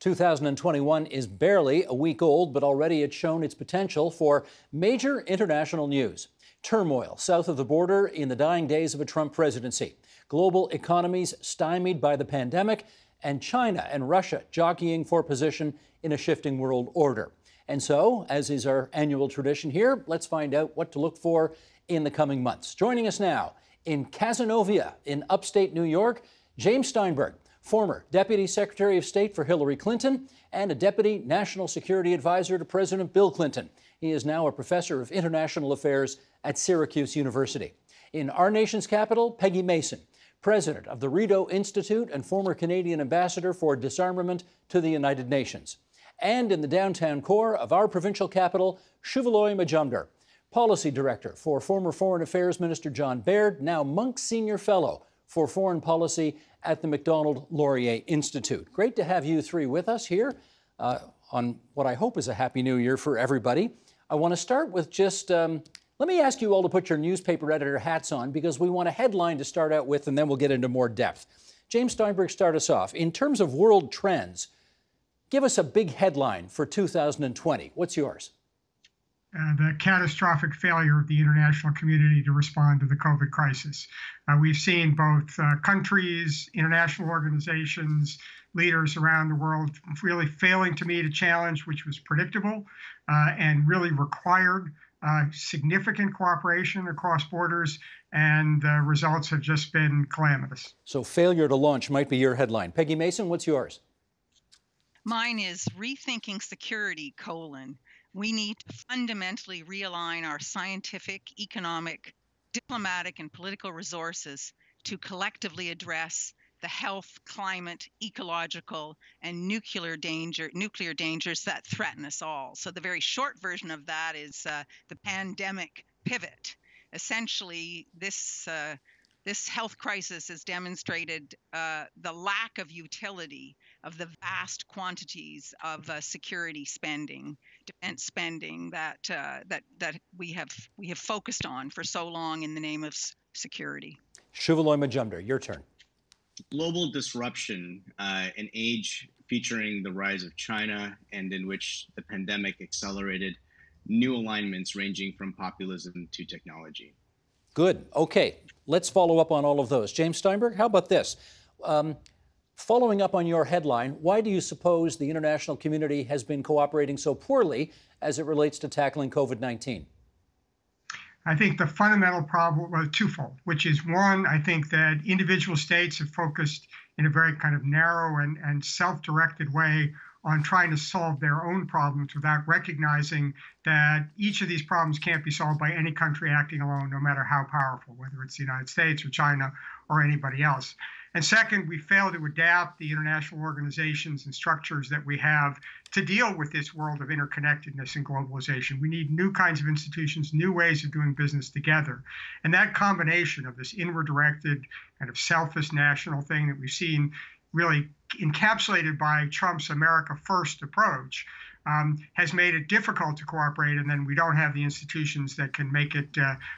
2021 is barely a week old, but already it's shown its potential for major international news. Turmoil south of the border in the dying days of a Trump presidency. Global economies stymied by the pandemic, and China and Russia jockeying for position in a shifting world order. And so, as is our annual tradition here, let's find out what to look for in the coming months. Joining us now in Cazenovia in upstate New York, James Steinberg, former Deputy Secretary of State for Hillary Clinton and a Deputy National Security Advisor to President Bill Clinton. He is now a professor of international affairs at Syracuse University. In our nation's capital, Peggy Mason, president of the Rideau Institute and former Canadian ambassador for disarmament to the United Nations. And in the downtown core of our provincial capital, Shuvaloy Majumdar, policy director for former Foreign Affairs Minister John Baird, now Munk Senior Fellow for Foreign Policy at the Macdonald-Laurier Institute. Great to have you three with us here on what I hope is a Happy New Year for everybody. I want to start with just, let me ask you all to put your newspaper editor hats on, because we want a headline to start out with, and then we'll get into more depth. James Steinberg, start us off. In terms of world trends, give us a big headline for 2020. What's yours? The catastrophic failure of the international community to respond to the COVID crisis. We've seen both countries, international organizations, leaders around the world really failing to meet a challenge which was predictable and really required significant cooperation across borders, and the results have just been calamitous. So failure to launch might be your headline. Peggy Mason, what's yours? Mine is Rethinking Security, : we need to fundamentally realign our scientific, economic, diplomatic, and political resources to collectively address the health, climate, ecological, and nuclear dangers that threaten us all. So the very short version of that is the pandemic pivot. Essentially, this health crisis has demonstrated the lack of utility of the vast quantities of security spending, defense spending that we have focused on for so long in the name of security. Shuvaloy Majumdar, your turn. Global disruption, an age featuring the rise of China and in which the pandemic accelerated new alignments ranging from populism to technology. Good. Okay, let's follow up on all of those. James Steinberg, how about this? Following up on your headline, why do you suppose the international community has been cooperating so poorly as it relates to tackling COVID-19? I think the fundamental problem was twofold, which is one, I think that individual states have focused in a very kind of narrow and self-directed way on trying to solve their own problems without recognizing that each of these problems can't be solved by any country acting alone, no matter how powerful, whether it's the United States or China or anybody else. And second, we fail to adapt the international organizations and structures that we have to deal with this world of interconnectedness and globalization. We need new kinds of institutions, new ways of doing business together. And that combination of this inward-directed kind of selfish national thing that we've seen really encapsulated by Trump's America First approach has made it difficult to cooperate, and then we don't have the institutions that can make it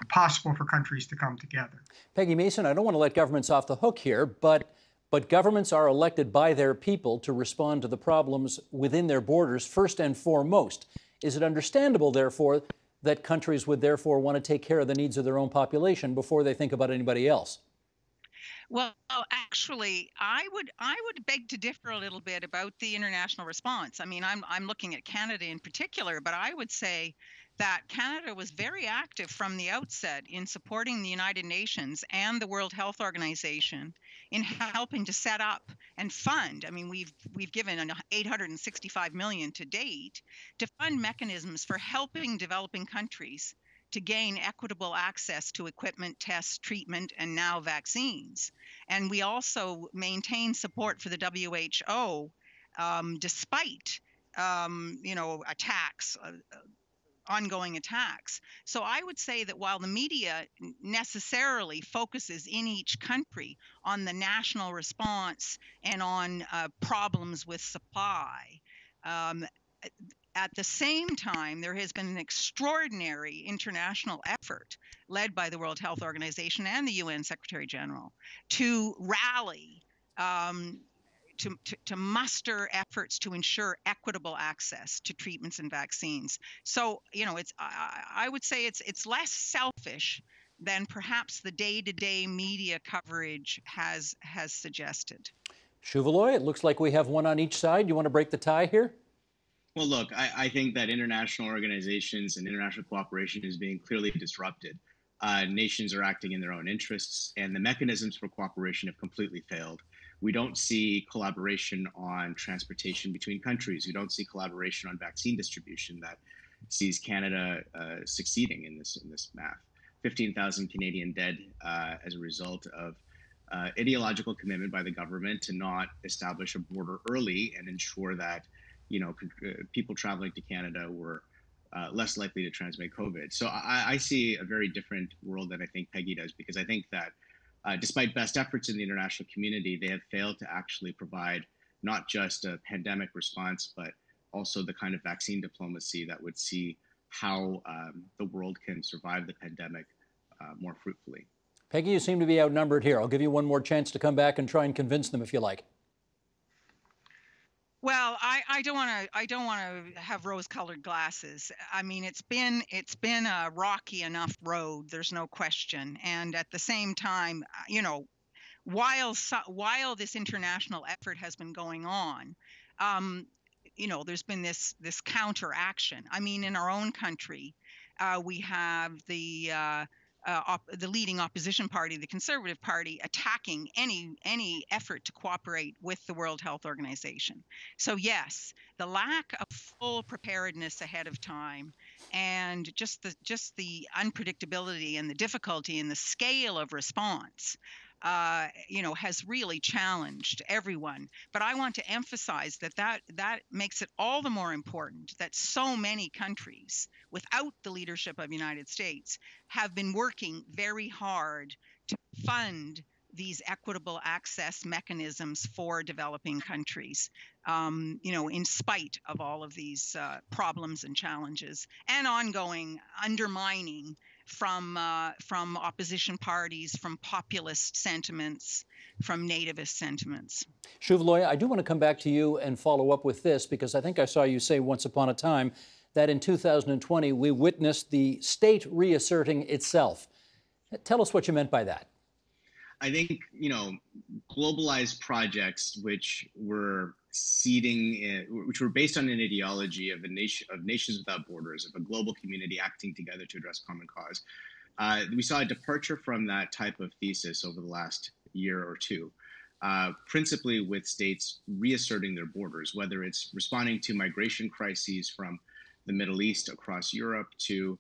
possible for countries to come together. Peggy Mason, I don't want to let governments off the hook here, but governments are elected by their people to respond to the problems within their borders first and foremost. Is it understandable, therefore, that countries would therefore want to take care of the needs of their own population before they think about anybody else? Well, actually, I would beg to differ a little bit about the international response. I mean, I'm looking at Canada in particular, but I would say that Canada was very active from the outset in supporting the United Nations and the World Health Organization in helping to set up and fund. I mean, we've given $865 million to date to fund mechanisms for helping developing countries to gain equitable access to equipment, tests, treatment, and now vaccines. And we also maintain support for the WHO despite, attacks, ongoing attacks. So I would say that while the media necessarily focuses in each country on the national response and on problems with supply, at the same time, there has been an extraordinary international effort led by the World Health Organization and the UN Secretary General to rally to muster efforts to ensure equitable access to treatments and vaccines. So, it's I would say it's less selfish than perhaps the day-to-day media coverage has suggested. Shuvaloy, it looks like we have one on each side. You want to break the tie here? Well, look, I think that international organizations and international cooperation is being clearly disrupted. Nations are acting in their own interests, and the mechanisms for cooperation have completely failed. We don't see collaboration on transportation between countries. We don't see collaboration on vaccine distribution that sees Canada succeeding in this math. 15,000 Canadian dead as a result of ideological commitment by the government to not establish a border early and ensure that people traveling to Canada were less likely to transmit COVID. So I see a very different world than I think Peggy does, because I think that despite best efforts in the international community, they have failed to actually provide not just a pandemic response, but also the kind of vaccine diplomacy that would see how the world can survive the pandemic more fruitfully. Peggy, you seem to be outnumbered here. I'll give you one more chance to come back and try and convince them if you like. Well, I don't want to have rose-colored glasses. I mean, it's been a rocky enough road. There's no question. And at the same time, while this international effort has been going on, there's been this counteraction. I mean, in our own country, we have the leading opposition party, the Conservative Party, attacking any effort to cooperate with the World Health Organization. So yes, the lack of full preparedness ahead of time, and just the unpredictability and the difficulty and the scale of response, has really challenged everyone. But I want to emphasize that makes it all the more important that so many countries, without the leadership of the United States, have been working very hard to fund these equitable access mechanisms for developing countries, in spite of all of these problems and challenges and ongoing undermining from opposition parties, from populist sentiments, from nativist sentiments. Shuvaloy, I do want to come back to you and follow up with this, because I think I saw you say once upon a time that in 2020 we witnessed the state reasserting itself. Tell us what you meant by that. I think, globalized projects which were which were based on an ideology of nations without borders, of a global community acting together to address common cause. We saw a departure from that type of thesis over the last year or two, principally with states reasserting their borders, whether it's responding to migration crises from the Middle East across Europe to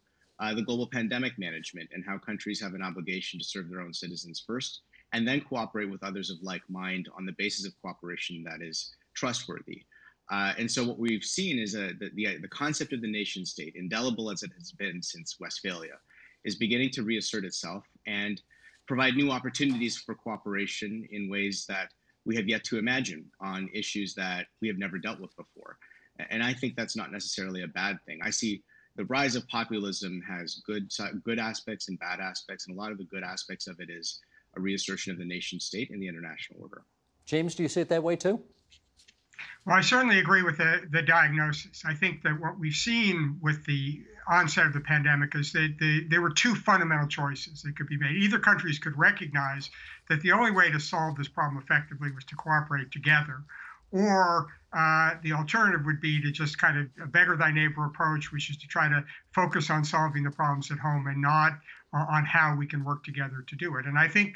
the global pandemic management, and how countries have an obligation to serve their own citizens first, and then cooperate with others of like mind on the basis of cooperation that is trustworthy. And so what we've seen is the concept of the nation state, indelible as it has been since Westphalia, is beginning to reassert itself and provide new opportunities for cooperation in ways that we have yet to imagine on issues that we have never dealt with before. And I think that's not necessarily a bad thing. I see the rise of populism has good aspects and bad aspects, and a lot of the good aspects of it is a reassertion of the nation state and the international order. James, do you see it that way too? Well, I certainly agree with the diagnosis. I think that what we've seen with the onset of the pandemic is that there were two fundamental choices that could be made. Either countries could recognize that the only way to solve this problem effectively was to cooperate together, or the alternative would be to just kind of a beggar thy neighbor approach, which is to try to focus on solving the problems at home and not on how we can work together to do it. And I think,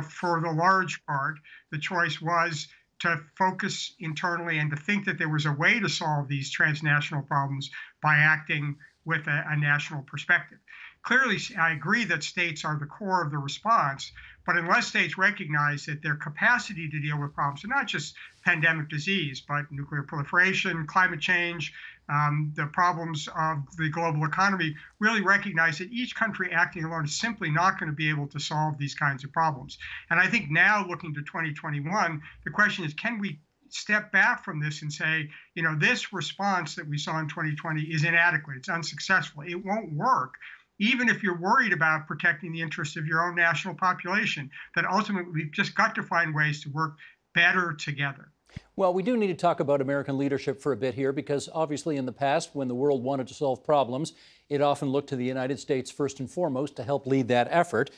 for the large part, the choice was to focus internally and to think that there was a way to solve these transnational problems by acting with a national perspective. Clearly, I agree that states are the core of the response, but unless states recognize that their capacity to deal with problems, and not just pandemic disease, but nuclear proliferation, climate change, the problems of the global economy, really recognize that each country acting alone is simply not going to be able to solve these kinds of problems. And I think now, looking to 2021, the question is, can we step back from this and say, this response that we saw in 2020 is inadequate, it's unsuccessful, it won't work, even if you're worried about protecting the interests of your own national population, that ultimately we've just got to find ways to work better together. Well, we do need to talk about American leadership for a bit here, because obviously in the past, when the world wanted to solve problems, it often looked to the United States first and foremost to help lead that effort.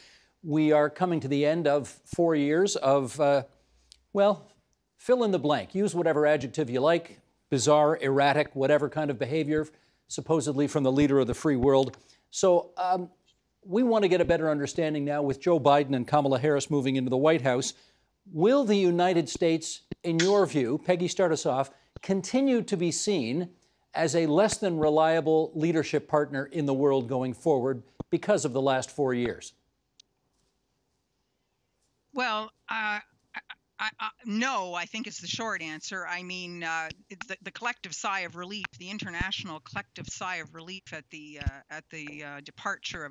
We are coming to the end of 4 years of, well, fill in the blank. Use whatever adjective you like, bizarre, erratic, whatever kind of behavior, supposedly from the leader of the free world. So we want to get a better understanding now with Joe Biden and Kamala Harris moving into the White House. Will the United States, in your view, Peggy, start us off, continue to be seen as a less than reliable leadership partner in the world going forward because of the last 4 years? Well, no, I think it's the short answer. I mean, the collective sigh of relief, the international collective sigh of relief at the departure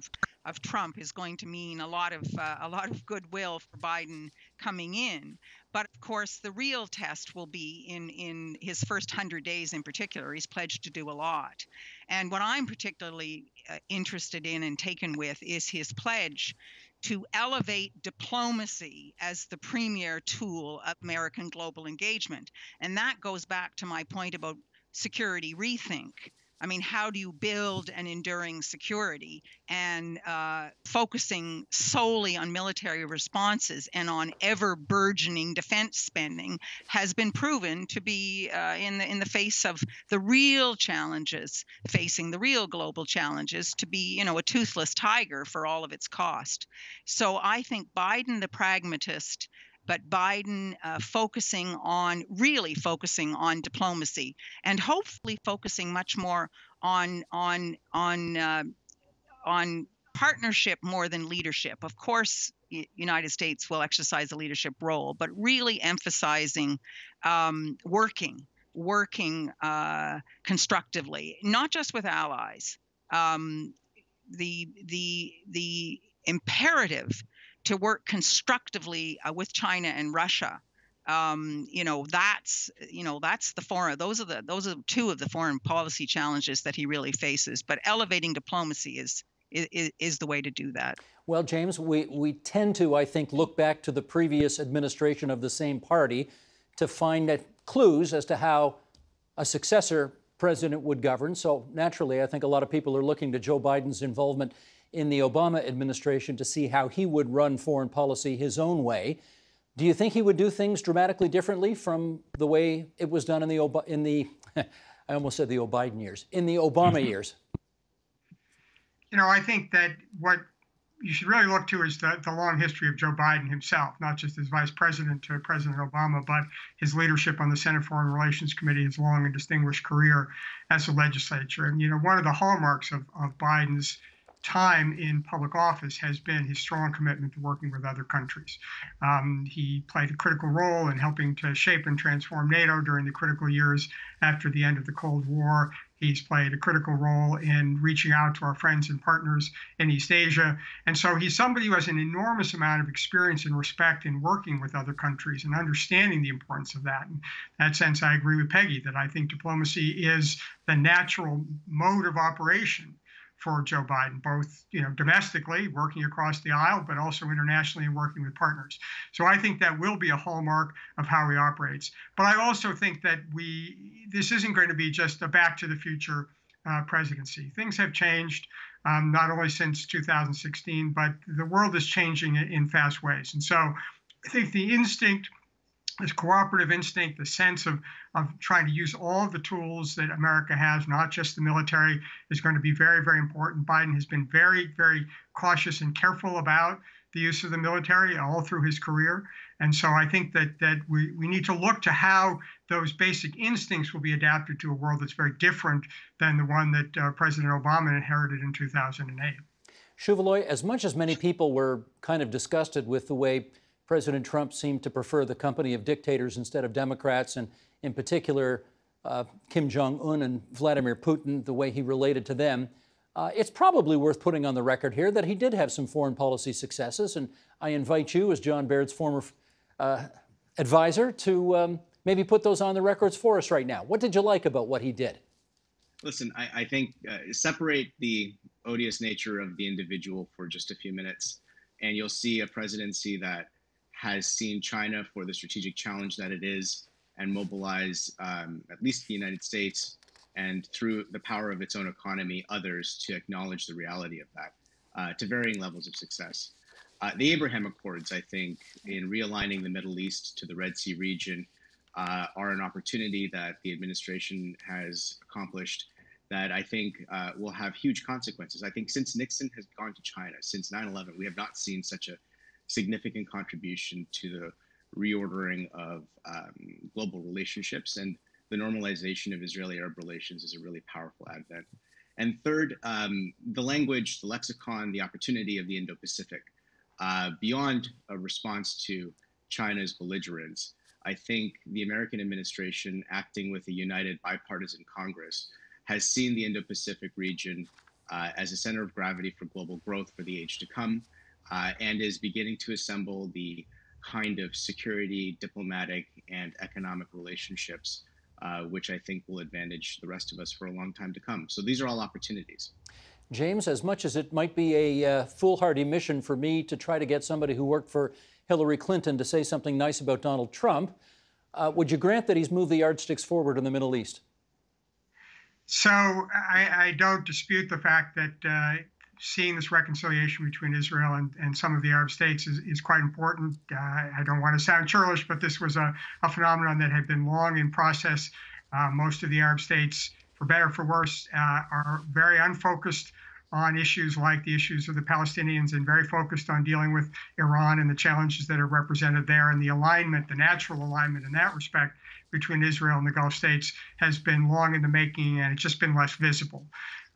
of Trump is going to mean a lot of goodwill for Biden coming in. But of course, the real test will be in his first 100 days in particular. He's pledged to do a lot. And what I'm particularly interested in and taken with is his pledge to elevate diplomacy as the premier tool of American global engagement. And that goes back to my point about security rethink. I mean, how do you build an enduring security? And focusing solely on military responses and on ever burgeoning defense spending has been proven to be in the face of the real challenges, facing the real global challenges, to be, a toothless tiger for all of its cost. So I think Biden, the pragmatist, but Biden really focusing on diplomacy, and hopefully focusing much more on partnership more than leadership. Of course, United States will exercise a leadership role, but really emphasizing working constructively, not just with allies. The imperative to work constructively with China and Russia. That's the foreign. Those are two of the foreign policy challenges that he really faces. But elevating diplomacy is the way to do that. Well, James, we tend to, I think, look back to the previous administration of the same party to find clues as to how a successor president would govern. So naturally, I think a lot of people are looking to Joe Biden's involvement in the Obama administration to see how he would run foreign policy his own way. Do you think he would do things dramatically differently from the way it was done in the I almost said the O'Biden years, in the Obama years? I think that what you should really look to is the long history of Joe Biden himself, not just as vice president to President Obama, but his leadership on the Senate Foreign Relations Committee, his long and distinguished career as a legislature. And, one of the hallmarks of Biden's time in public office has been his strong commitment to working with other countries. He played a critical role in helping to shape and transform NATO during the critical years after the end of the Cold War. He's played a critical role in reaching out to our friends and partners in East Asia. And so he's somebody who has an enormous amount of experience and respect in working with other countries and understanding the importance of that. In that sense, I agree with Peggy that I think diplomacy is the natural mode of operation for Joe Biden, both domestically, working across the aisle, but also internationally and working with partners. So I think that will be a hallmark of how he operates. But I also think that this isn't going to be just a back to the future presidency. Things have changed, not only since 2016, but the world is changing in fast ways. And so I think the instinct, this cooperative instinct, the sense of trying to use all of the tools that America has, not just the military, is going to be very, very important. Biden has been very, very cautious and careful about the use of the military all through his career. And so I think that we need to look to how those basic instincts will be adapted to a world that's very different than the one that President Obama inherited in 2008. Shuvaloy, as much as many people were kind of disgusted with the way President Trump seemed to prefer the company of dictators instead of Democrats, and in particular Kim Jong-un and Vladimir Putin, the way he related to them, it's probably worth putting on the record here that he did have some foreign policy successes. And I invite you, as John Baird's former advisor, to maybe put those on the records for us right now. What did you like about what he did? Listen, I think separate the odious nature of the individual for just a few minutes, and you'll see a presidency that has seen China for the strategic challenge that it is, and mobilize at least the United States and through the power of its own economy, others to acknowledge the reality of that to varying levels of success. The Abraham Accords, I think, in realigning the Middle East to the Red Sea region are an opportunity that the administration has accomplished that I think will have huge consequences. I think since Nixon has gone to China, since 9/11, we have not seen such a significant contribution to the reordering of global relationships, and the normalization of Israeli-Arab relations is a really powerful advent. And third, the language, the lexicon, the opportunity of the Indo-Pacific. Beyond a response to China's belligerence, I think the American administration, acting with a united bipartisan Congress, has seen the Indo-Pacific region as a center of gravity for global growth for the age to come, and is beginning to assemble the kind of security, diplomatic, and economic relationships which I think will advantage the rest of us for a long time to come. So these are all opportunities. James, as much as it might be a foolhardy mission for me to try to get somebody who worked for Hillary Clinton to say something nice about Donald Trump, would you grant that he's moved the yardsticks forward in the Middle East? So I don't dispute the fact that seeing this reconciliation between Israel and some of the Arab states is quite important. I don't want to sound churlish, but this was a phenomenon that had been long in process. Most of the Arab states, for better or for worse, are very unfocused on issues like the issues of the Palestinians and very focused on dealing with Iran and the challenges that are represented there. And the alignment, the natural alignment in that respect between Israel and the Gulf states has been long in the making, and it's just been less visible.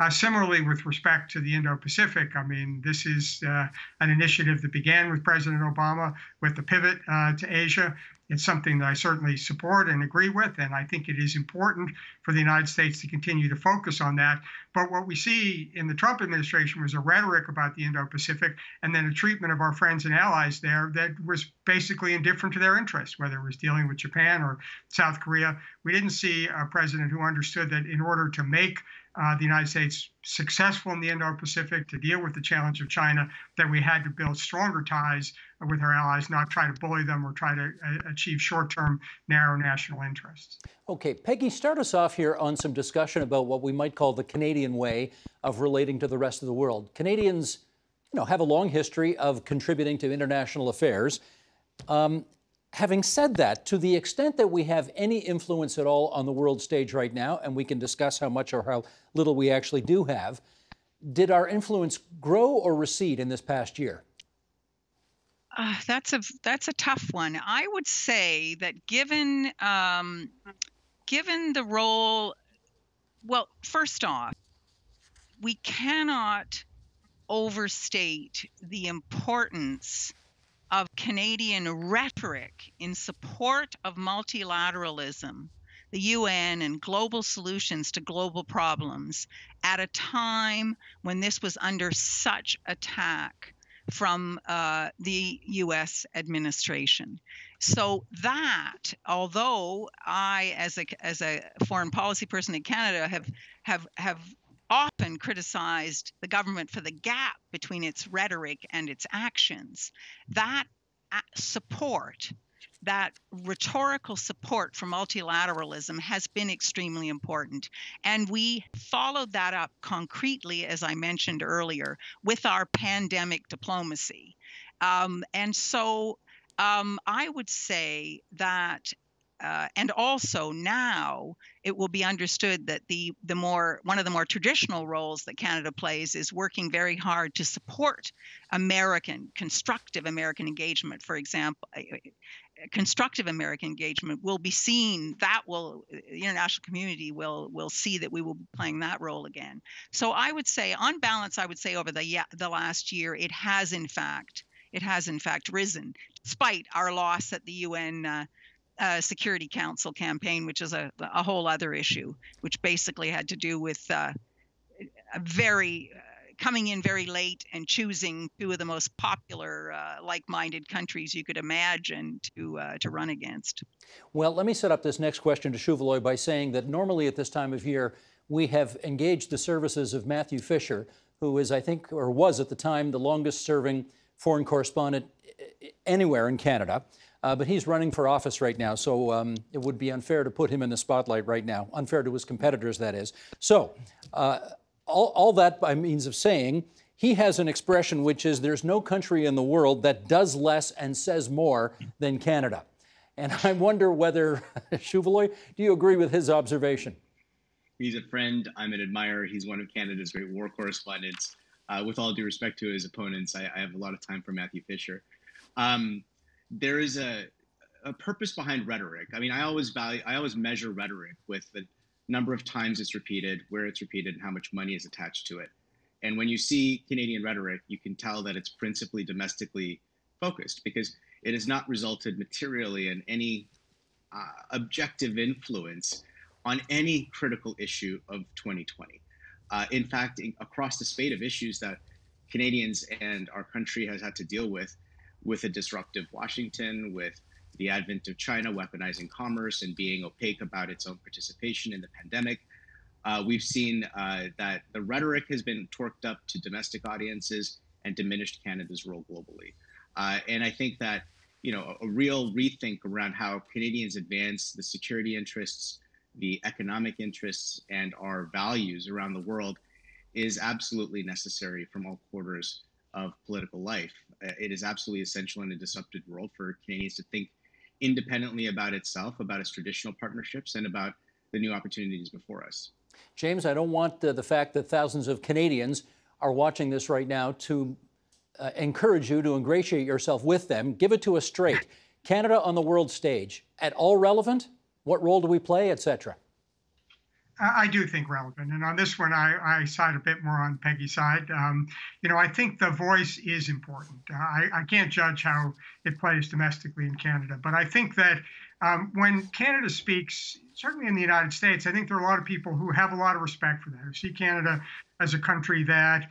Similarly, with respect to the Indo-Pacific, I mean, this is an initiative that began with President Obama with the pivot to Asia. It's something that I certainly support and agree with, and I think it is important for the United States to continue to focus on that. But what we see in the Trump administration was a rhetoric about the Indo-Pacific and then a treatment of our friends and allies there that was basically indifferent to their interests, whether it was dealing with Japan or South Korea. We didn't see a president who understood that in order to make the United States successful in the Indo-Pacific, to deal with the challenge of China, that we had to build stronger ties with our allies, not try to bully them or try to achieve short-term, narrow national interests. Okay, Peggy, start us off here on some discussion about what we might call the Canadian way of relating to the rest of the world. Canadians, have a long history of contributing to international affairs. Having said that, to the extent that we have any influence at all on the world stage right now, and we can discuss how much or how little we actually do have, did our influence grow or recede in this past year? That's a tough one. I would say that given the role, well, first off, we cannot overstate the importance of Canadian rhetoric in support of multilateralism, the UN, and global solutions to global problems at a time when this was under such attack from the US administration. So that, although I, as a foreign policy person in Canada, have often criticized the government for the gap between its rhetoric and its actions, that support, that rhetorical support for multilateralism has been extremely important. And we followed that up concretely, as I mentioned earlier, with our pandemic diplomacy. And so I would say that and also now it will be understood that one of the more traditional roles that Canada plays is working very hard to support constructive American engagement. For example, constructive American engagement will be seen, the international community will see that we will be playing that role again. So I would say, on balance, over the last year, it has in fact risen, despite our loss at the UN Security Council campaign, which is a whole other issue, which basically had to do with coming in very late and choosing two of the most popular like-minded countries you could imagine to run against. Well, let me set up this next question to Shuvaloy by saying that normally at this time of year, we have engaged the services of Matthew Fisher, who is, I think, or was at the time, the longest-serving foreign correspondent anywhere in Canada. but he's running for office right now, so it would be unfair to put him in the spotlight right now, unfair to his competitors, that is. So all that by means of saying, he has an expression which is there's no country in the world that does less and says more than Canada. And I wonder whether, Shuvaloy, do you agree with his observation? He's a friend. I'm an admirer. He's one of Canada's great war correspondents. With all due respect to his opponents, I have a lot of time for Matthew Fisher. There is a purpose behind rhetoric. I mean, I always measure rhetoric with the number of times it's repeated, where it's repeated, and how much money is attached to it. And when you see Canadian rhetoric, you can tell that it's principally domestically focused because it has not resulted materially in any objective influence on any critical issue of 2020. In fact, across the spate of issues that Canadians and our country has had to deal with a disruptive Washington, with the advent of China weaponizing commerce and being opaque about its own participation in the pandemic, we've seen that the rhetoric has been torqued up to domestic audiences and diminished Canada's role globally. And I think that, you know, a real rethink around how Canadians advance the security interests, the economic interests, and our values around the world is absolutely necessary from all quarters of political life. It is absolutely essential in a disrupted world for Canadians to think independently about itself, about its traditional partnerships, and about the new opportunities before us. James, I don't want the fact that thousands of Canadians are watching this right now to encourage you to ingratiate yourself with them. Give it to us straight. Canada on the world stage, at all relevant? What role do we play, etc.? I do think relevant. And on this one, I side a bit more on Peggy's side. You know, I think the voice is important. I can't judge how it plays domestically in Canada, but I think that when Canada speaks, certainly in the United States, I think there are a lot of people who have a lot of respect for that, who see Canada as a country that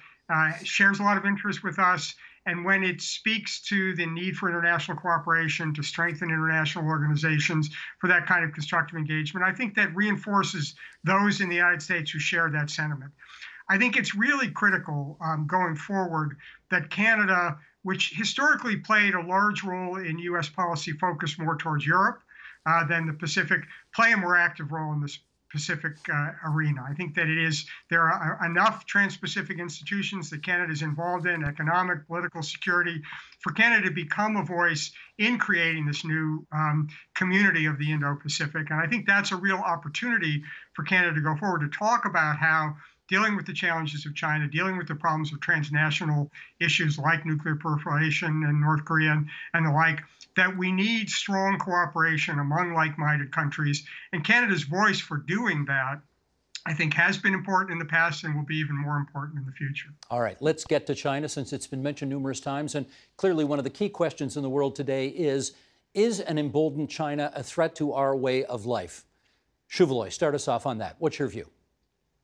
shares a lot of interest with us. And when it speaks to the need for international cooperation, to strengthen international organizations for that kind of constructive engagement, I think that reinforces those in the United States who share that sentiment. I think it's really critical going forward that Canada, which historically played a large role in U.S. policy focused more towards Europe than the Pacific, play a more active role in this Pacific arena. I think that there are enough trans-Pacific institutions that Canada is involved in, economic, political, security, for Canada to become a voice in creating this new community of the Indo-Pacific. And I think that's a real opportunity for Canada to go forward, to talk about how dealing with the challenges of China, dealing with the problems of transnational issues like nuclear proliferation and North Korea and the like, that we need strong cooperation among like-minded countries. And Canada's voice for doing that, I think, has been important in the past and will be even more important in the future. All right, let's get to China, since it's been mentioned numerous times. And clearly one of the key questions in the world today is an emboldened China a threat to our way of life? Shuvaloy, start us off on that. What's your view?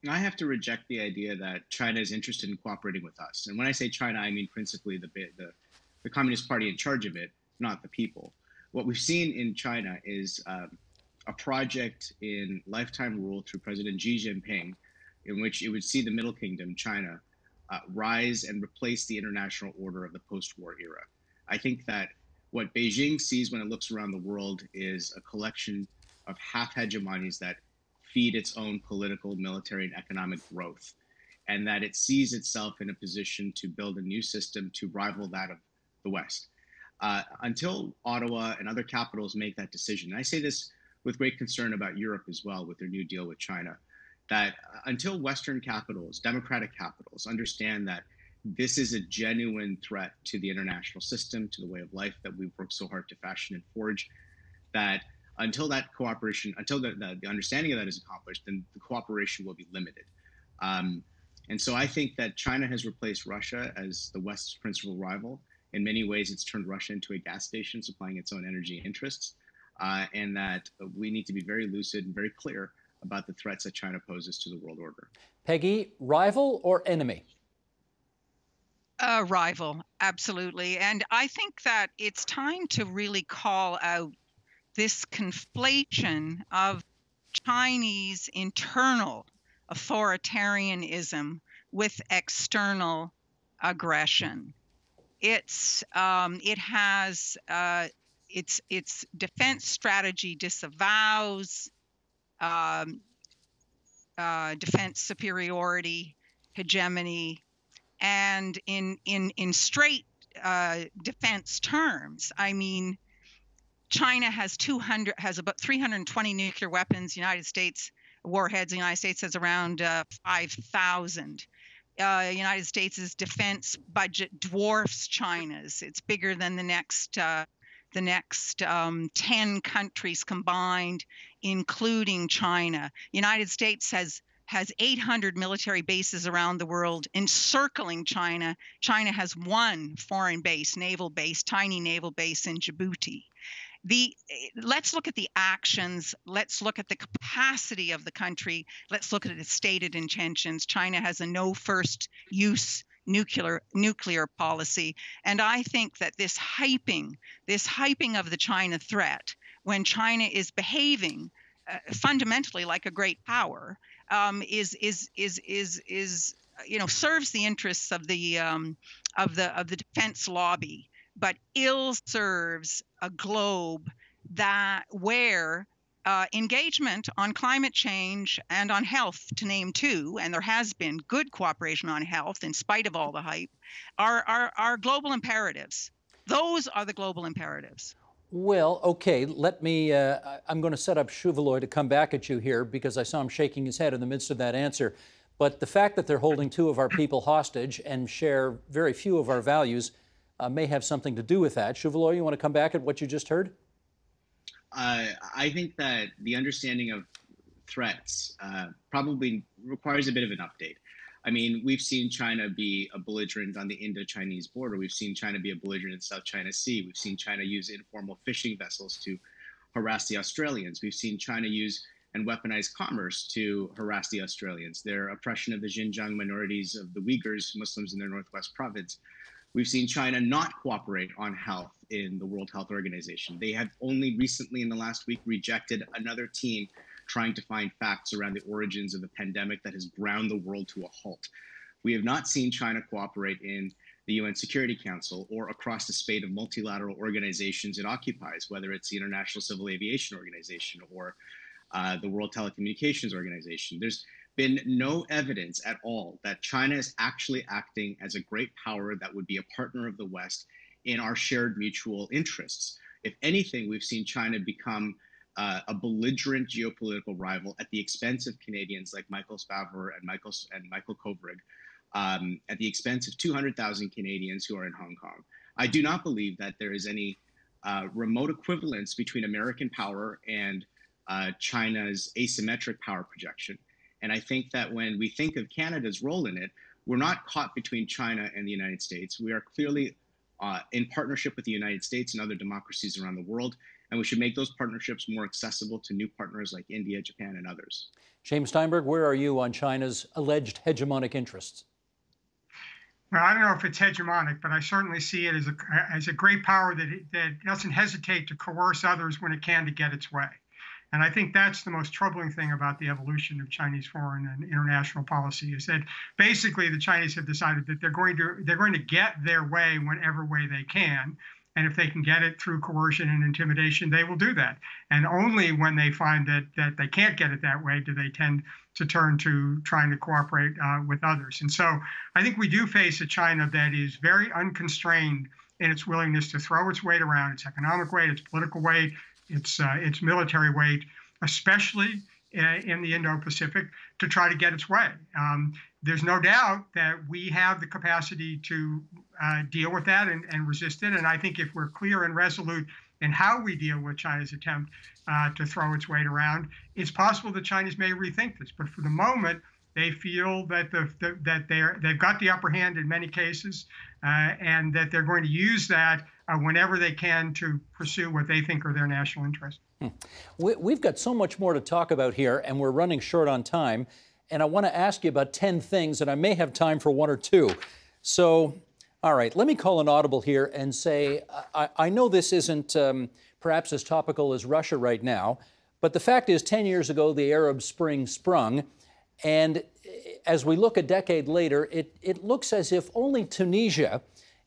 I have to reject the idea that China is interested in cooperating with us. And when I say China, I mean principally the Communist Party in charge of it, not the people. What we've seen in China is a project in lifetime rule through President Xi Jinping, in which it would see the Middle Kingdom, China, rise and replace the international order of the post-war era. I think that what Beijing sees when it looks around the world is a collection of half hegemonies that feed its own political, military, and economic growth, and that it sees itself in a position to build a new system to rival that of the West. Until Ottawa and other capitals make that decision, and I say this with great concern about Europe as well with their new deal with China, that until Western capitals, democratic capitals, understand that this is a genuine threat to the international system, to the way of life that we've worked so hard to fashion and forge, that until that cooperation, until the understanding of that is accomplished, then the cooperation will be limited. And so I think that China has replaced Russia as the West's principal rival. In many ways, it's turned Russia into a gas station supplying its own energy interests, and that we need to be very lucid and very clear about the threats that China poses to the world order. Peggy, rival or enemy? Rival, absolutely. And I think that it's time to really call out this conflation of Chinese internal authoritarianism with external aggression. It has its defense strategy disavows defense superiority, hegemony, and in straight defense terms, I mean, China has about 320 nuclear weapons. United States warheads. The United States has around 5,000. United States' defense budget dwarfs China's. It's bigger than the next 10 countries combined, including China. United States has 800 military bases around the world encircling China. China has one foreign base, naval base, tiny naval base in Djibouti. Let's look at the actions. Let's look at the capacity of the country. Let's look at its stated intentions. China has a no first use nuclear policy. And I think that this hyping of the China threat, when China is behaving fundamentally like a great power, serves the interests of the defense lobby, but ill serves a globe where engagement on climate change and on health, to name two, and there has been good cooperation on health in spite of all the hype, are global imperatives. Those are the global imperatives. Well, okay, let me, I'm going to set up Chuvaloy to come back at you here because I saw him shaking his head in the midst of that answer. But the fact that they're holding two of our people hostage and share very few of our values may have something to do with that. Chuvaloy, you want to come back at what you just heard? I think that the understanding of threats probably requires a bit of an update. I mean, we've seen China be a belligerent on the Indo-Chinese border. We've seen China be a belligerent in South China Sea. We've seen China use informal fishing vessels to harass the Australians. We've seen China use and weaponize commerce to harass the Australians. Their oppression of the Xinjiang minorities of the Uyghurs, Muslims in their Northwest province. We've seen China not cooperate on health in the World Health Organization. They have only recently in the last week rejected another team trying to find facts around the origins of the pandemic that has ground the world to a halt. We have not seen China cooperate in the UN Security Council or across the spate of multilateral organizations it occupies, whether it's the International Civil Aviation Organization or the World Telecommunications Organization. There's been no evidence at all that China is actually acting as a great power that would be a partner of the West in our shared mutual interests. If anything, we've seen China become a belligerent geopolitical rival at the expense of Canadians like Michael Spavor and Michael Kovrig, at the expense of 200,000 Canadians who are in Hong Kong. I do not believe that there is any remote equivalence between American power and China's asymmetric power projection. And I think that when we think of Canada's role in it, we're not caught between China and the United States. We are clearly in partnership with the United States and other democracies around the world, and we should make those partnerships more accessible to new partners like India, Japan, and others. James Steinberg, where are you on China's alleged hegemonic interests? Well, I don't know if it's hegemonic, but I certainly see it as a great power that doesn't hesitate to coerce others when it can to get its way. And I think that's the most troubling thing about the evolution of Chinese foreign and international policy is that basically the Chinese have decided that they're going to get their way whenever way they can. And if they can get it through coercion and intimidation, they will do that. And only when they find that they can't get it that way do they tend to turn to trying to cooperate with others. And so I think we do face a China that is very unconstrained in its willingness to throw its weight around, its economic weight, its political weight, its military weight, especially in the Indo-Pacific, to try to get its way. There's no doubt that we have the capacity to deal with that and resist it. And I think if we're clear and resolute in how we deal with China's attempt to throw its weight around, it's possible the Chinese may rethink this. But for the moment, they feel that they've got the upper hand in many cases, and that they're going to use that whenever they can to pursue what they think are their national interests. We've got so much more to talk about here, and we're running short on time. And I want to ask you about 10 things, and I may have time for one or two. So, all right, let me call an audible here and say, I know this isn't perhaps as topical as Russia right now, but the fact is 10 years ago, the Arab Spring sprung. And as we look a decade later, it looks as if only Tunisia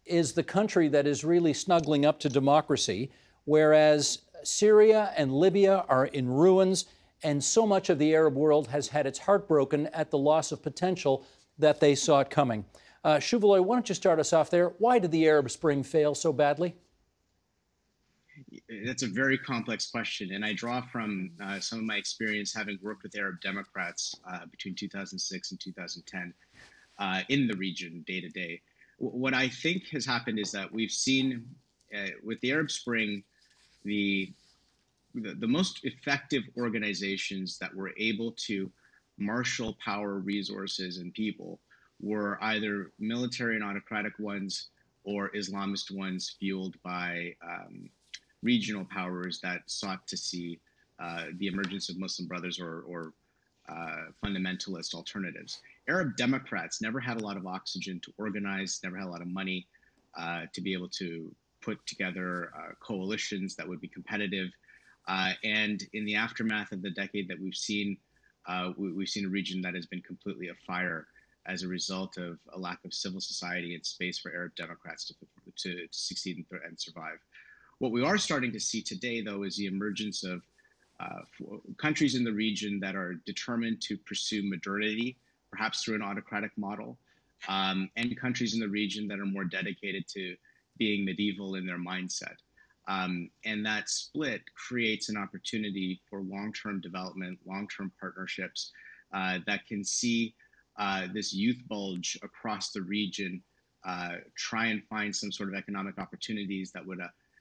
is the country that is really snuggling up to democracy, whereas Syria and Libya are in ruins, and so much of the Arab world has had its heart broken at the loss of potential that they saw it coming. Shuvaloy, why don't you start us off there? Why did the Arab Spring fail so badly? That's a very complex question, and I draw from some of my experience having worked with Arab Democrats between 2006 and 2010 in the region day to day. What I think has happened is that we've seen with the Arab Spring, the most effective organizations that were able to marshal power, resources, and people were either military and autocratic ones or Islamist ones fueled by regional powers that sought to see the emergence of Muslim brothers or fundamentalist alternatives. Arab Democrats never had a lot of oxygen to organize, never had a lot of money to be able to put together coalitions that would be competitive. And in the aftermath of the decade that we've seen a region that has been completely afire as a result of a lack of civil society and space for Arab Democrats to succeed and survive. What we are starting to see today, though, is the emergence of countries in the region that are determined to pursue modernity, perhaps through an autocratic model, and countries in the region that are more dedicated to being medieval in their mindset. And that split creates an opportunity for long-term development, long-term partnerships that can see this youth bulge across the region try and find some sort of economic opportunities that would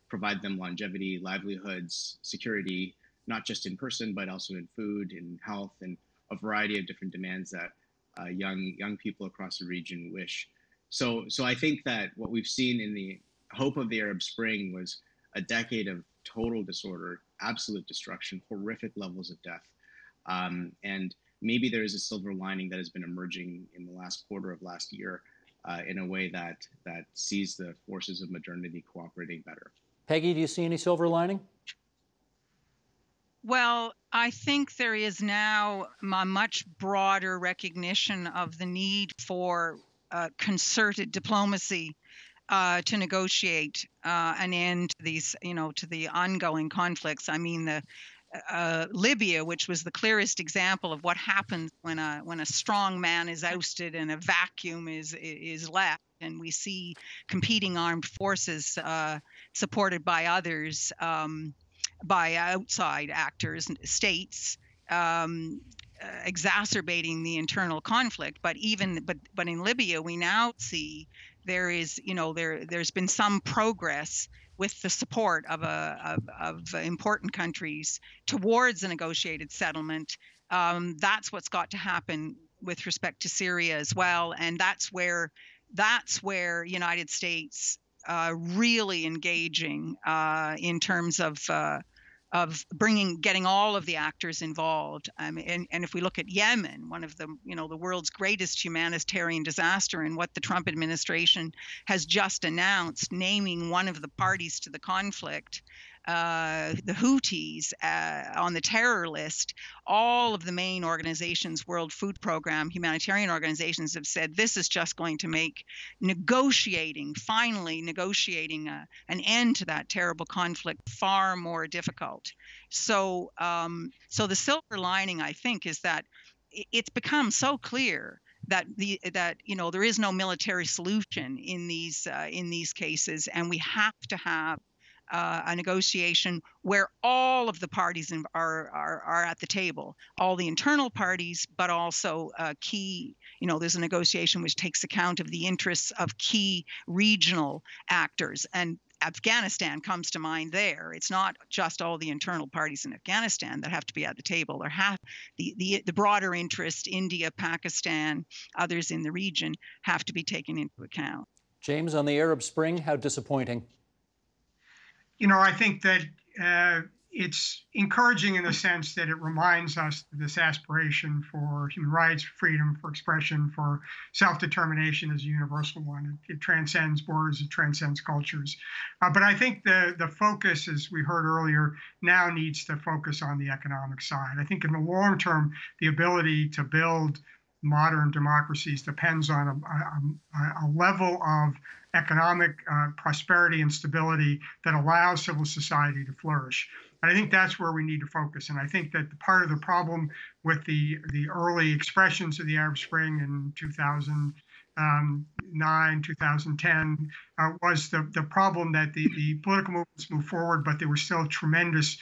provide them longevity, livelihoods, security, not just in person, but also in food, in health, and a variety of different demands that young people across the region wish. So I think that what we've seen in the hope of the Arab Spring was a decade of total disorder, absolute destruction, horrific levels of death. And maybe there is a silver lining that has been emerging in the last quarter of last year in a way that sees the forces of modernity cooperating better. Peggy, do you see any silver lining? Well, I think there is now a much broader recognition of the need for concerted diplomacy to negotiate an end to these, to the ongoing conflicts. I mean, Libya, which was the clearest example of what happens when a strong man is ousted and a vacuum is left, and we see competing armed forces supported by others, by outside actors, states, exacerbating the internal conflict. But in Libya, we now see there is, there's been some progress with the support of important countries towards a negotiated settlement. That's what's got to happen with respect to Syria as well, and that's where United States really engaging in terms of getting all of the actors involved. And if we look at Yemen, one of the the world's greatest humanitarian disaster, and what the Trump administration has just announced, naming one of the parties to the conflict, the Houthis, on the terror list. All of the main organizations, World Food Program, humanitarian organizations, have said this is just going to make finally negotiating an end to that terrible conflict far more difficult. So the silver lining, I think, is that it's become so clear that there is no military solution in these cases, and we have to have a negotiation where all of the parties are at the table, all the internal parties, but also key. There's a negotiation which takes account of the interests of key regional actors, and Afghanistan comes to mind there. It's not just all the internal parties in Afghanistan that have to be at the table, or the broader interest, India, Pakistan, others in the region, have to be taken into account. James, on the Arab Spring, how disappointing? I think that it's encouraging in the sense that it reminds us that this aspiration for human rights, for freedom, for expression, for self-determination is a universal one. It transcends borders, it transcends cultures. But I think the focus, as we heard earlier, now needs to focus on the economic side. I think in the long term, the ability to build modern democracies depends on a level of economic prosperity and stability that allows civil society to flourish. And I think that's where we need to focus. And I think that part of the problem with the early expressions of the Arab Spring in 2009, 2010, was the problem that the political movements moved forward, but there was still tremendous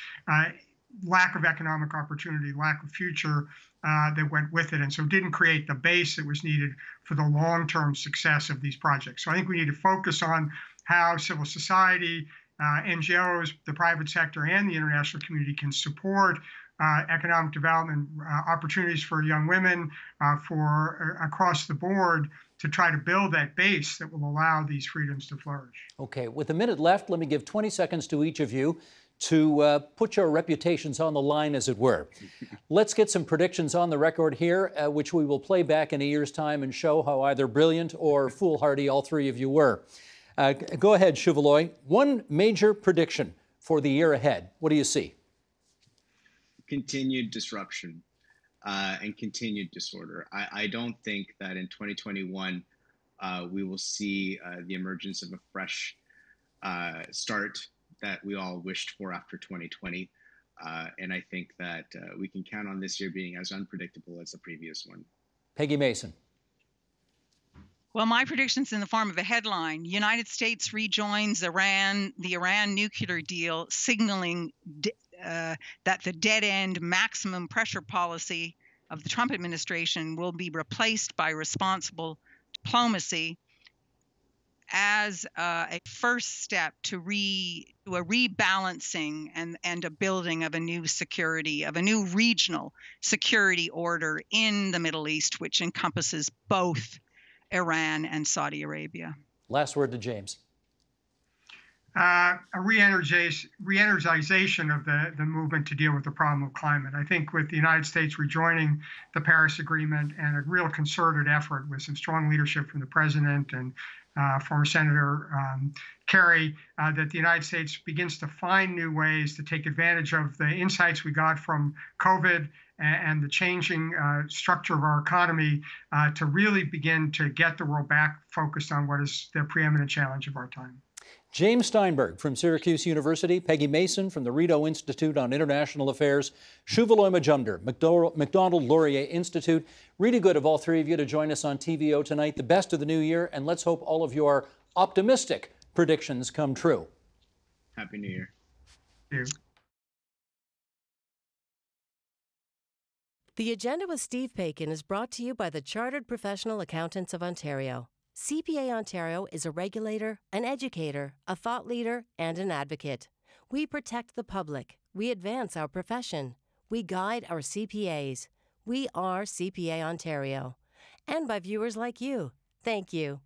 lack of economic opportunity, lack of future that went with it, and so didn't create the base that was needed for the long-term success of these projects. So I think we need to focus on how civil society, NGOs, the private sector, and the international community can support economic development opportunities for young women, for across the board, to try to build that base that will allow these freedoms to flourish. Okay, with a minute left, let me give 20 seconds to each of you to put your reputations on the line, as it were. Let's get some predictions on the record here, which we will play back in a year's time and show how either brilliant or foolhardy all three of you were. Go ahead, Shuvaloy. One major prediction for the year ahead. What do you see? Continued disruption and continued disorder. I don't think that in 2021 we will see the emergence of a fresh start that we all wished for after 2020. And I think that we can count on this year being as unpredictable as the previous one. Peggy Mason. Well, my prediction's in the form of a headline. United States rejoins Iran, the Iran nuclear deal, signaling that the dead-end maximum pressure policy of the Trump administration will be replaced by responsible diplomacy as a first step to a rebalancing and a building of a new security, of a new regional security order in the Middle East, which encompasses both Iran and Saudi Arabia. Last word to James. A re-energization of the movement to deal with the problem of climate. I think with the United States rejoining the Paris Agreement and a real concerted effort with some strong leadership from the president and former Senator Kerry, that the United States begins to find new ways to take advantage of the insights we got from COVID and the changing structure of our economy to really begin to get the world back focused on what is the preeminent challenge of our time. James Steinberg from Syracuse University, Peggy Mason from the Rideau Institute on International Affairs, Shuvaloy Majumdar, Macdonald Laurier Institute. Really good of all three of you to join us on TVO tonight. The best of the new year, and let's hope all of your optimistic predictions come true. Happy New Year. Thank you. The Agenda with Steve Paikin is brought to you by the Chartered Professional Accountants of Ontario. CPA Ontario is a regulator, an educator, a thought leader, and an advocate. We protect the public. We advance our profession. We guide our CPAs. We are CPA Ontario. And by viewers like you. Thank you.